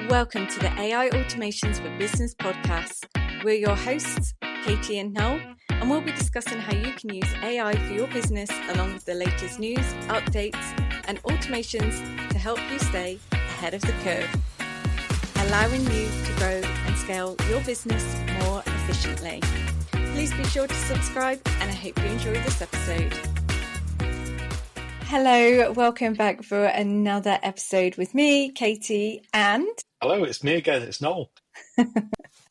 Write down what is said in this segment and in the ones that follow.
Welcome to the AI Automations for Business podcast. We're your hosts, Katie and Noel, and we'll be discussing how you can use AI for your business along with the latest news, updates, and automations to help you stay ahead of the curve, allowing you to grow and scale your business more efficiently. Please be sure to subscribe, and I hope you enjoy this episode. Hello, welcome back for another episode with me, Katie, and... Hello, it's me again, it's Noel.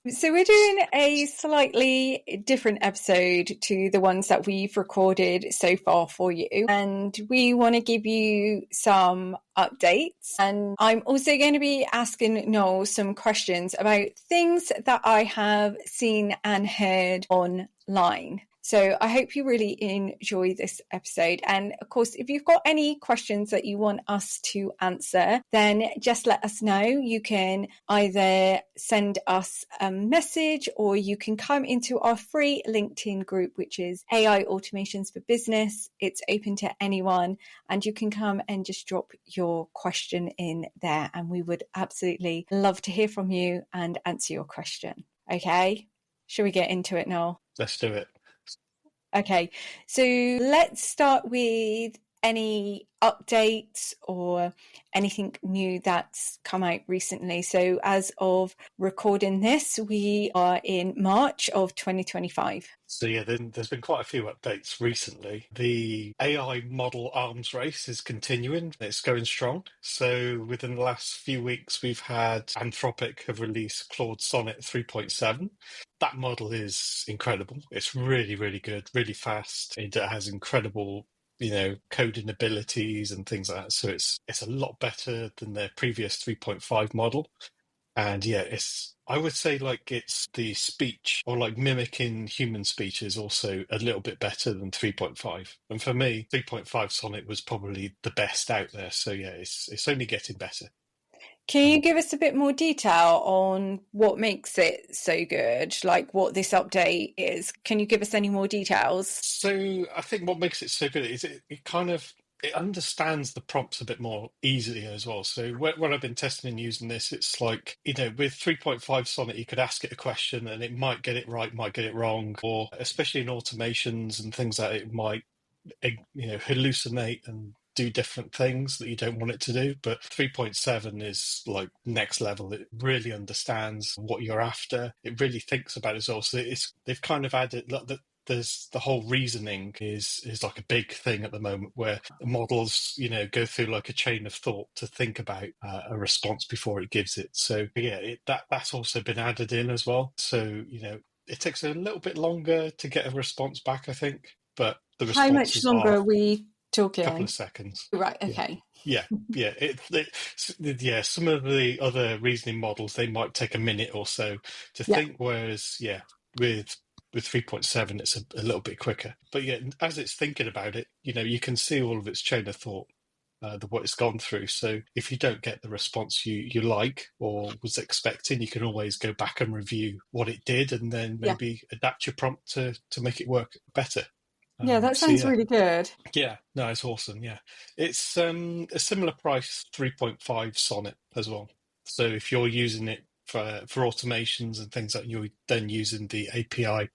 So we're doing a slightly different episode to the ones that we've recorded so far for you. And we want to give you some updates. And I'm also going to be asking Noel some questions about things that I have seen and heard online. So I hope you really enjoy this episode. And of course, if you've got any questions that you want us to answer, then just let us know. You can either send us a message or you can come into our free LinkedIn group, which is AI Automations for Business. It's open to anyone and you can come and just drop your question in there. And we would absolutely love to hear from you and answer your question. Okay, shall we get into it now? Let's do it. Okay, so let's start with any updates or anything new that's come out recently. So as of recording this, we are in March of 2025. So yeah, there's been quite a few updates recently. The AI model arms race is continuing. It's going strong. So within the last few weeks, we've had Anthropic have released Claude Sonnet 3.7. That model is incredible. It's really, really good, really fast. It has incredible, coding abilities and things like that. So it's a lot better than their previous 3.5 model. And yeah, I would say it's the speech or mimicking human speech is also a little bit better than 3.5. And for me, 3.5 Sonnet was probably the best out there. So yeah, it's only getting better. Can you give us a bit more detail on what makes it so good, like what this update is? Can you give us any more details? So I think what makes it so good is it understands the prompts a bit more easily as well. So when I've been testing and using this, it's like, with 3.5 Sonnet, you could ask it a question and it might get it right, might get it wrong, or especially in automations and things like that, it might, hallucinate and do different things that you don't want it to do. But 3.7 is next level. It really understands what you're after. It really thinks about it as well. So they've kind of added that there's the whole reasoning is like a big thing at the moment where models, go through a chain of thought to think about a response before it gives it. So yeah, that's also been added in as well. So, it takes a little bit longer to get a response back, I think, but the responses How much longer are we talking? A couple of seconds. Right, okay. Yeah. Some of the other reasoning models, they might take a minute or so to think, whereas, with 3.7, it's a little bit quicker. But yeah, as it's thinking about it, you can see all of its chain of thought, what it's gone through. So if you don't get the response you like or was expecting, you can always go back and review what it did and then maybe adapt your prompt to make it work better. Yeah, that sounds really good. Yeah, no, it's awesome. Yeah, it's a similar price 3.5 Sonnet as well. So if you're using it for automations and things like you're then using the API,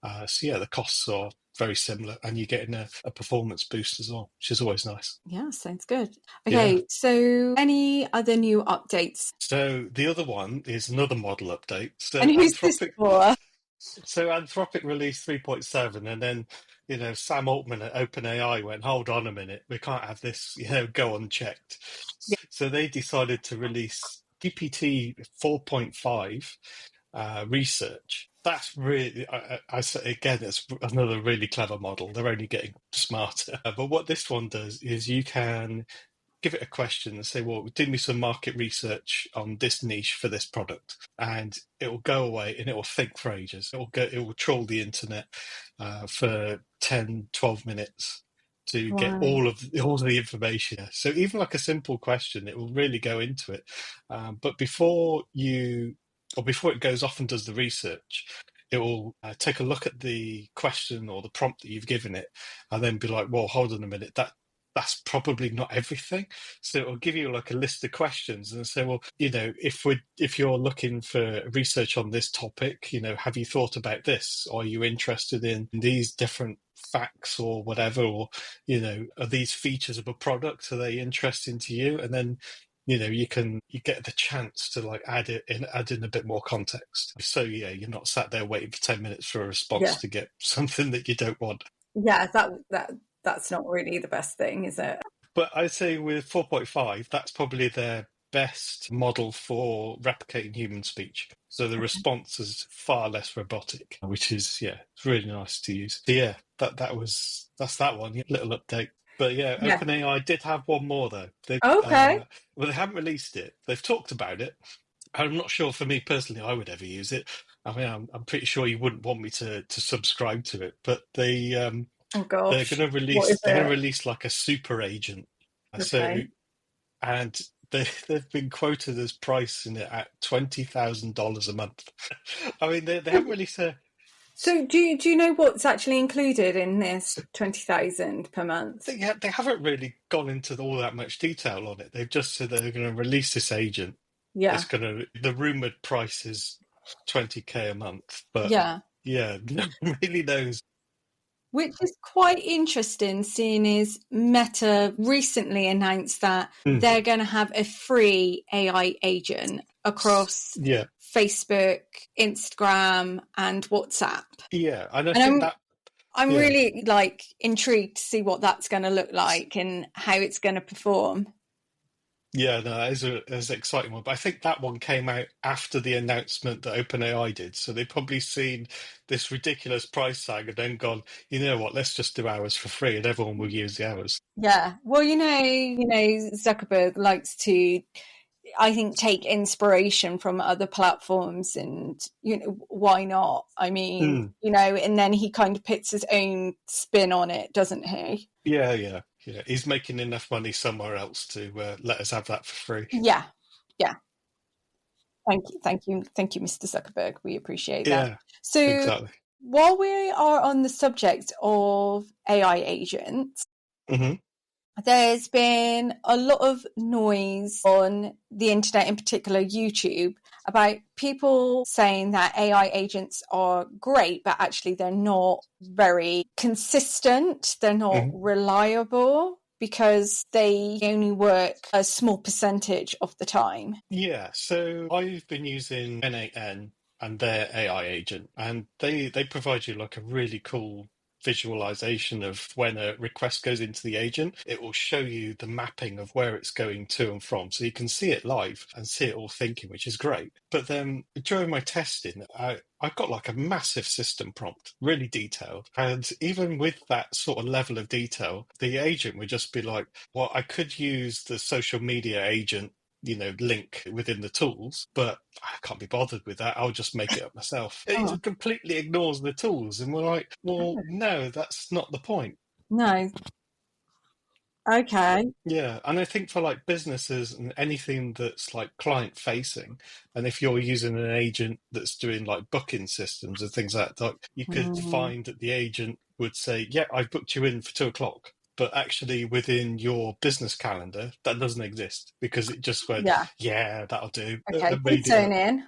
the costs are very similar, and you're getting a performance boost as well, which is always nice. Yeah, sounds good. Okay, So any other new updates? So the other one is another model update. So and who's this for? So Anthropic released 3.7 and then, Sam Altman at OpenAI went, hold on a minute, we can't have this, go unchecked. Yeah. So they decided to release GPT 4.5 research. That's really, I say again, it's another really clever model. They're only getting smarter. But what this one does is you can give it a question and say, well, do me some market research on this niche for this product. And it will go away and it will think for ages. It will troll the internet for 10, 12 minutes to get all of the information. So even a simple question, it will really go into it. But before it goes off and does the research, it will take a look at the question or the prompt that you've given it and then be like, well, hold on a minute, that's probably not everything. So it'll give you like a list of questions and say, well, if you're looking for research on this topic, have you thought about this? Are you interested in these different facts or whatever? Or, are these features of a product? Are they interesting to you? And then, you get the chance to like add in a bit more context. So yeah, you're not sat there waiting for 10 minutes for a response Yeah. to get something that you don't want. Yeah, that's not really the best thing, is it? But I'd say with 4.5, that's probably their best model for replicating human speech. So the response is far less robotic, which is, yeah, it's really nice to use. So yeah, that's that one. Yeah, little update. But yeah, Yeah. OpenAI did have one more though. Okay. Well, they haven't released it. They've talked about it. I'm not sure for me personally I would ever use it. I mean, I'm pretty sure you wouldn't want me to subscribe to it, but Oh they're gosh. going to What release is they're going to it? release like a super agent. So Okay. and they've been quoted as pricing it at $20,000 a month. I mean, they haven't released a. So do you know what's actually included in this 20,000 per month? They haven't really gone into all that much detail on it. They've just said they're going to release this agent. Yeah. It's going to the rumored price is 20K a month, but Yeah. yeah, no one really knows. Which is quite interesting, seeing as Meta recently announced that Mm. they're going to have a free AI agent across Yeah, Facebook, Instagram, and WhatsApp. yeah, and I And think I'm that I'm yeah. really like intrigued to see what that's going to look like and how it's going to perform. Yeah, no, that is an exciting one. But I think that one came out after the announcement that OpenAI did. So they've probably seen this ridiculous price tag and then gone, you know what, let's just do ours for free and everyone will use the hours. Yeah. Well, Zuckerberg likes to, I think, take inspiration from other platforms, and why not? I mean, Mm. and then he kind of puts his own spin on it, doesn't he? Yeah, yeah, yeah. He's making enough money somewhere else to let us have that for free. Yeah. Yeah. Thank you, Mr. Zuckerberg. We appreciate that. Yeah, So exactly. while we are on the subject of AI agents, Hmm. there's been a lot of noise on the internet, in particular YouTube, about people saying that AI agents are great, but actually they're not very consistent, they're not Hmm. reliable, because they only work a small percentage of the time. Yeah, so I've been using N8N and their AI agent, and they provide you like a really cool visualization of when a request goes into the agent. It will show you the mapping of where it's going to and from, so you can see it live and see it all thinking, which is great. But then during my testing, I got like a massive system prompt, really detailed, and even with that sort of level of detail, the agent would just be like, well, I could use the social media agent link within the tools, but I can't be bothered with that. I'll just make it up myself. It Oh, just completely ignores the tools. And we're like, well, no, that's not the point. no. Okay. Yeah. And I think for like businesses and anything that's like client facing, and if you're using an agent that's doing like booking systems and things like that, like you could Mm, find that the agent would say, yeah, I've booked you in for 2 o'clock. But actually, within your business calendar, that doesn't exist because it just went, yeah. yeah, that'll do, Okay. and made it up. Concerning.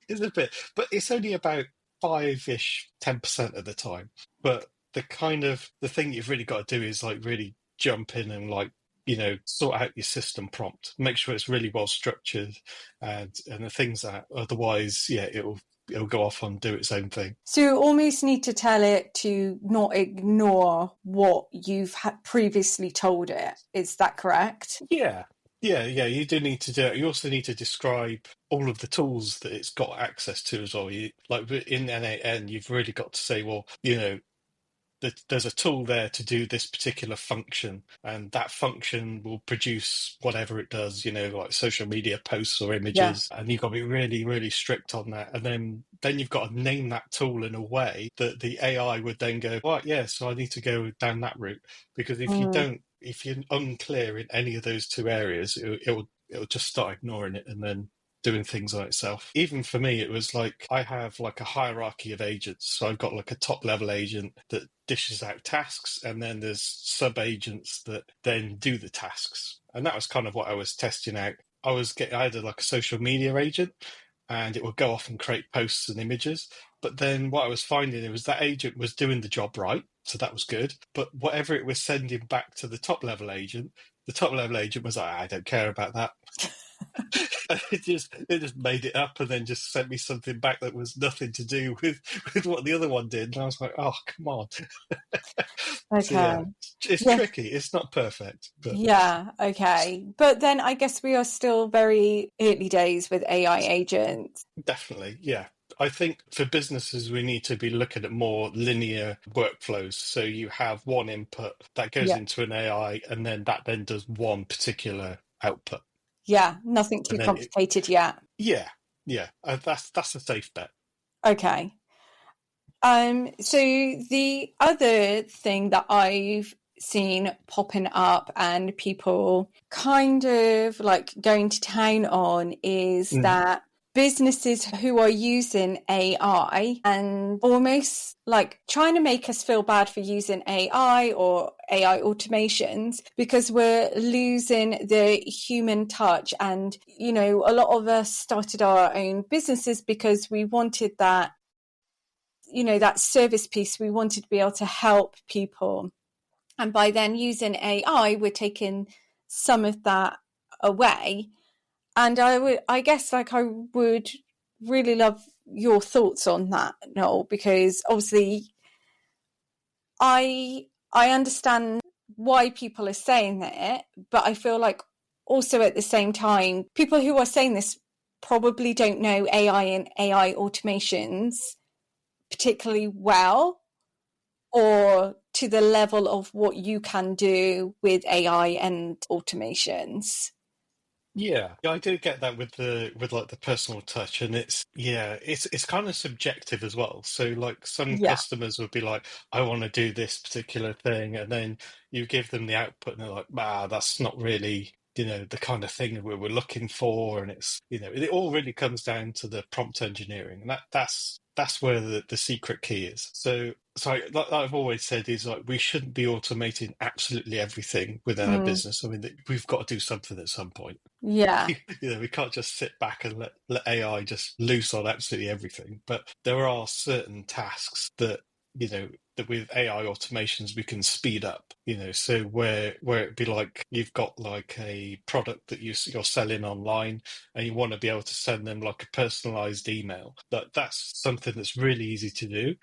It's a bit, but it's only about 5-ish, 10% of the time. But the thing you've really got to do is like really jump in and like, sort out your system prompt, make sure it's really well structured and the things that otherwise, yeah, it'll go off and do its own thing. So you almost need to tell it to not ignore what you've previously told it. Is that correct? Yeah. Yeah, yeah, you do need to do it. You also need to describe all of the tools that it's got access to as well. Like in N8N, you've really got to say, well, there's a tool there to do this particular function, and that function will produce whatever it does, like social media posts or Yeah. images, and you've got to be really, really strict on that. And then you've got to name that tool in a way that the AI would then go, right, yeah, so I need to go down that route. Because Mm, if you're unclear in any of those two areas, it'll just start ignoring it and then doing things on itself. Even for me, it was like I have like a hierarchy of agents. So I've got like a top level agent that dishes out tasks, and then there's sub agents that then do the tasks. And that was kind of what I was testing out. I had like a social media agent, and it would go off and create posts and images. But then what I was finding it was that agent was doing the job right, so that was good. But whatever it was sending back to the top level agent was like, I don't care about that. It just made it up and then just sent me something back that was nothing to do with what the other one did. And I was like, oh, come on. So Okay. yeah, it's Yeah. tricky. It's not perfect, but Yeah. Okay. But then I guess we are still very early days with AI agents. definitely, yeah. I think for businesses, we need to be looking at more linear workflows. So you have one input that goes Yeah. into an AI, and then that then does one particular output. Yeah. Nothing too And then, it, complicated yet. yeah, yeah, that's a safe bet. Okay. So the other thing that I've seen popping up and people kind of like going to town on is Mm. that businesses who are using AI and almost like trying to make us feel bad for using AI or AI automations because we're losing the human touch. And, you know, a lot of us started our own businesses because we wanted that, you know, that service piece. We wanted to be able to help people. And by then using AI, we're taking some of that away. And I guess like I would really love your thoughts on that, Noel, because obviously I understand why people are saying it, but I feel like also at the same time, people who are saying this probably don't know AI and AI automations particularly well, or to the level of what you can do with AI and automations. Yeah, I do get that with like the personal touch, and it's kind of subjective as well. So like some Yeah, customers would be like, I want to do this particular thing, and then you give them the output, and they're like, ah, that's not really, the kind of thing that we're looking for, and it's, it all really comes down to the prompt engineering, and that's where the secret key is. So like I've always said is like we shouldn't be automating absolutely everything within our mm, business. I mean, we've got to do something at some point. yeah, We can't just sit back and let AI just loose on absolutely everything. But there are certain tasks that with AI automations we can speed up. So where it'd be like you've got like a product that you're selling online, and you want to be able to send them like a personalized email. That's something that's really easy to do,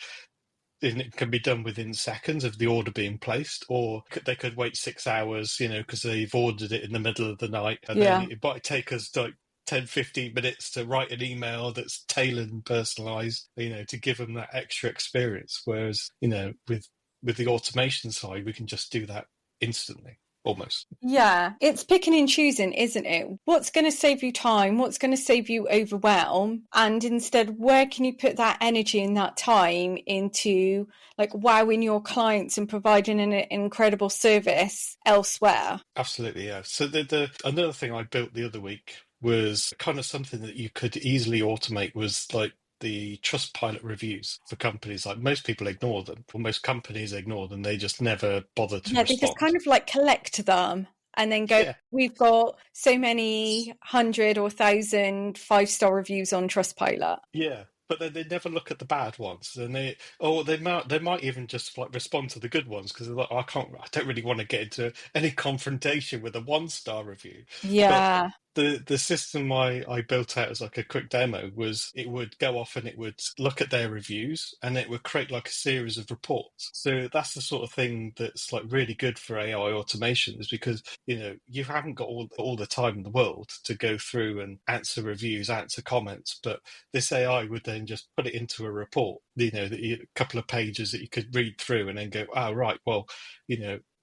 and it can be done within seconds of the order being placed, or they could wait 6 hours, because they've ordered it in the middle of the night, and then yeah, it might take us like 10, 15 minutes to write an email that's tailored and personalized, to give them that extra experience. Whereas, with the automation side, we can just do that instantly, almost. yeah. It's picking and choosing, isn't it? What's going to save you time? What's going to save you overwhelm? And instead, where can you put that energy and that time into like wowing your clients and providing an incredible service elsewhere? Absolutely, yeah. So the another thing I built the other week was kind of something that you could easily automate, was like the Trustpilot reviews for companies. Like most people ignore them, or most companies ignore them. They just never bother to Yeah, they just respond. kind of like collect them and then go, Yeah, we've got so many hundred or thousand five-star reviews on Trustpilot. yeah. But then they never look at the bad ones, and they might even just like respond to the good ones because they're like, "Oh, I don't really want to get into any confrontation with a 1-star review." But Yeah, the system I built out as like a quick demo was it would go off and it would look at their reviews, and it would create like a series of reports. So that's the sort of thing that's like really good for AI automations, because you haven't got all the time in the world to go through and answer reviews, answer comments, but this AI would then just put it into a report, a couple of pages that you could read through and then go, oh, right, well,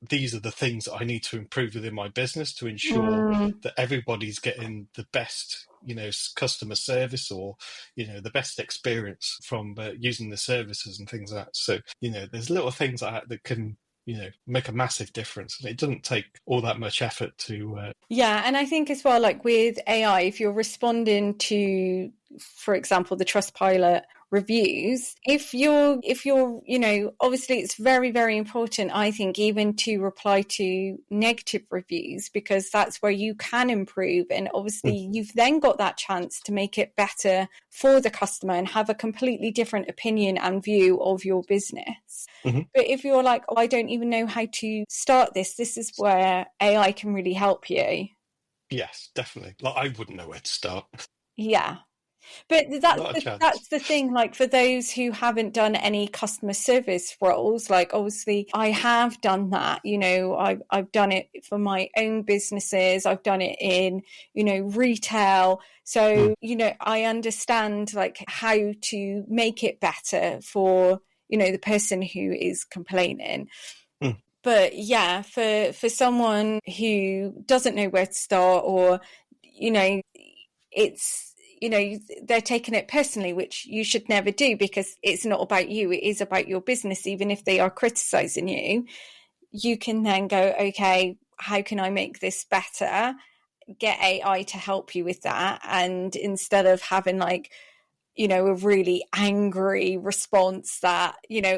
these are the things that I need to improve within my business to ensure mm, that everybody's getting the best, customer service, or, the best experience from using the services and things like that. So, there's little things like that that can, make a massive difference. And it doesn't take all that much effort to. Yeah, and I think as well, like with AI, if you're responding to, for example, the Trustpilot reviews, if you're, obviously it's very, very important, I think, even to reply to negative reviews, because that's where you can improve. And obviously you've then got that chance to make it better for the customer and have a completely different opinion and view of your business. Mm-hmm. But if you're like, oh, I don't even know how to start this is where AI can really help you. Yes, definitely. Like, I wouldn't know where to start. Yeah. But that's the thing, like for those who haven't done any customer service roles, like obviously I have done that, I've done it for my own businesses. I've done it in, retail. So, I understand like how to make it better for, the person who is complaining. But yeah, for someone who doesn't know where to start, or, it's, they're taking it personally, which you should never do, because it's not about you. It is about your business. Even if they are criticizing you, you can then go, okay, how can I make this better? Get AI to help you with that. And instead of having like, a really angry response that,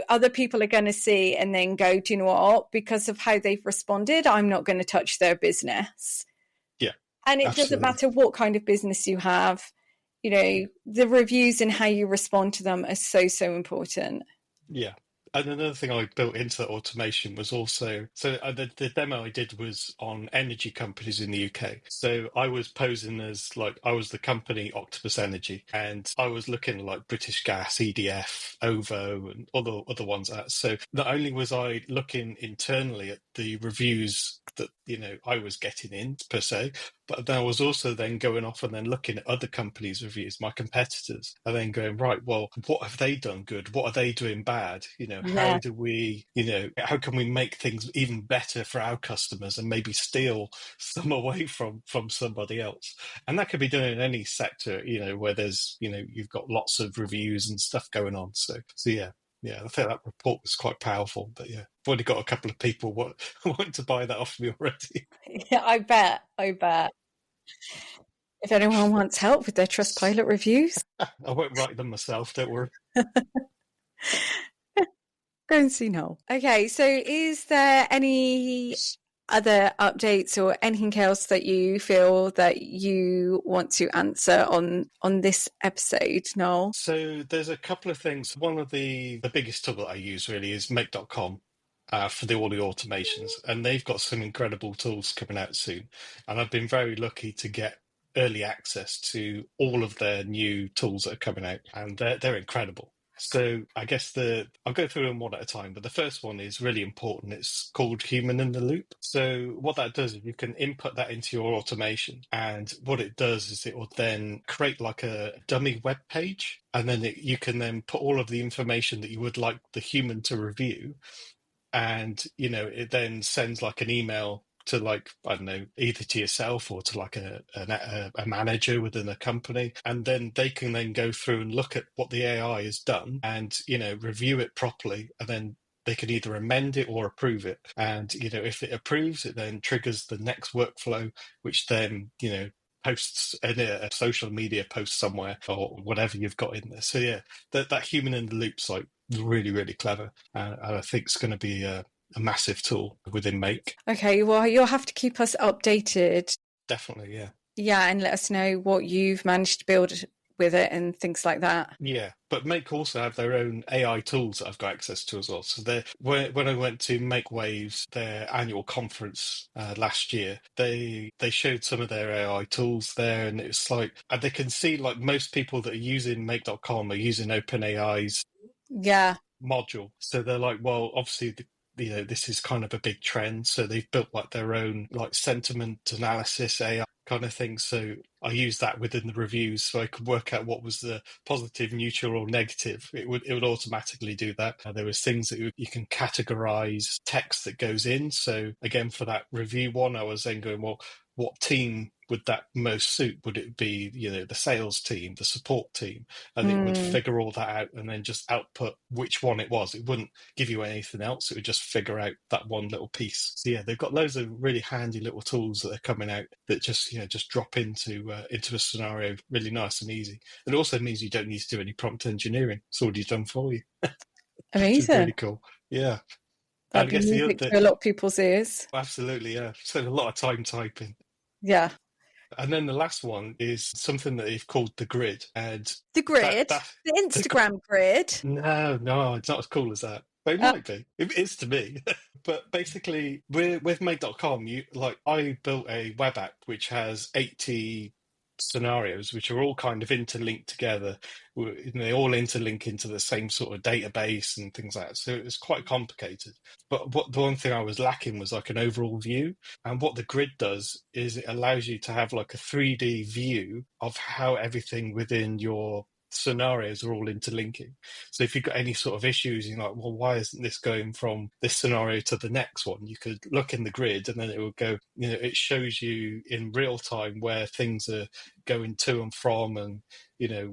other people are going to see and then go, do you know what? Because of how they've responded, I'm not going to touch their business. Yeah. And it doesn't matter what kind of business you have, the reviews and how you respond to them are so, so important. Yeah. And another thing I built into that automation was also, the demo I did was on energy companies in the UK. So I was posing as like, I was the company Octopus Energy, and I was looking like British Gas, EDF, OVO, and other ones like that. So not only was I looking internally at the reviews that, I was getting in per se, but then I was also then going off and then looking at other companies' reviews, my competitors, and then going, right, well, what have they done good? What are they doing bad? How do we, how can we make things even better for our customers and maybe steal some away from somebody else? And that could be done in any sector, where there's, you've got lots of reviews and stuff going on. So yeah. Yeah, I think that report was quite powerful. But yeah, I've already got a couple of people wanting to buy that off me already. Yeah, I bet. If anyone wants help with their Trustpilot reviews, I won't write them myself, don't worry. go and see Noel. Okay, so is there any other updates or anything else that you feel that you want to answer on this episode, Noel? So there's a couple of things. One of the biggest tool that I use really is make.com. For all the automations, and they've got some incredible tools coming out soon. And I've been very lucky to get early access to all of their new tools that are coming out, and they're incredible. So I guess I'll go through them one at a time, but the first one is really important. It's called Human in the Loop. So what that does is you can input that into your automation, and what it does is it will then create like a dummy web page, and then you can then put all of the information that you would like the human to review. And, it then sends like an email to like, I don't know, either to yourself or to like a manager within a company. And then they can then go through and look at what the AI has done and, review it properly. And then they can either amend it or approve it. And, if it approves, it then triggers the next workflow, which then, posts a social media post somewhere or whatever you've got in there. So yeah, that human in the loop's like really, really clever. And I think it's going to be a massive tool within Make. Okay, well, you'll have to keep us updated. Definitely, yeah. Yeah, and let us know what you've managed to build with it and things like that. Yeah, but Make also have their own AI tools that I've got access to as well. So when I went to Make Waves, their annual conference last year, they showed some of their AI tools there, and it's like they can see like most people that are using Make.com are using OpenAI's module. So they're like, well, obviously this is kind of a big trend. So they've built like their own like sentiment analysis AI kind of thing. So I use that within the reviews so I could work out what was the positive, neutral, or negative. It would automatically do that. There was things that you can categorize text that goes in. So again, for that review one, I was then going, well, what team would that most suit? Would it be, the sales team, the support team? And it would figure all that out and then just output which one it was. It wouldn't give you anything else. It would just figure out that one little piece. So yeah, they've got loads of really handy little tools that are coming out that just drop into a scenario really nice and easy. It also means you don't need to do any prompt engineering. It's already done for you. Which is Amazing. really cool. Yeah. That'd be music to a lot of people's ears. Absolutely, yeah. Spend a lot of time typing. Yeah. And then the last one is something that they've called the grid. And the grid? The Instagram grid? No, it's not as cool as that. But it might be. It is to me. But basically, with Make.com, I built a web app which has 80 scenarios which are all kind of interlinked together. They all interlink into the same sort of database and things like that. So it was quite complicated. But the one thing I was lacking was like an overall view. And what the grid does is it allows you to have like a 3D view of how everything within your scenarios are all interlinking. So if you've got any sort of issues, you're like, well, why isn't this going from this scenario to the next one? You could look in the grid and then it will go, it shows you in real time where things are going to and from, and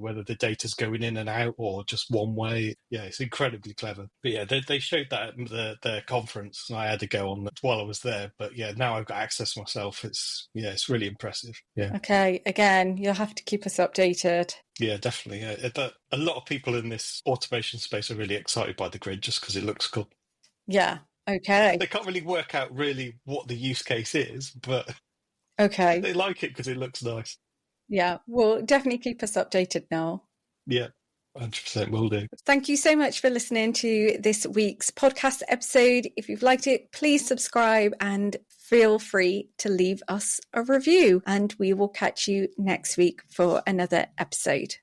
whether the data's going in and out or just one way. Yeah, it's incredibly clever. But yeah, they showed that at the conference, and I had to go on while I was there. But yeah, now I've got access myself. It's really impressive. Yeah. Okay, again, you'll have to keep us updated. Yeah, definitely. Yeah. A lot of people in this automation space are really excited by the grid just because it looks cool. Yeah. Okay. They can't really work out really what the use case is, but okay, they like it because it looks nice. Yeah, well, definitely keep us updated now. Yeah, 100% will do. Thank you so much for listening to this week's podcast episode. If you've liked it, please subscribe and feel free to leave us a review. And we will catch you next week for another episode.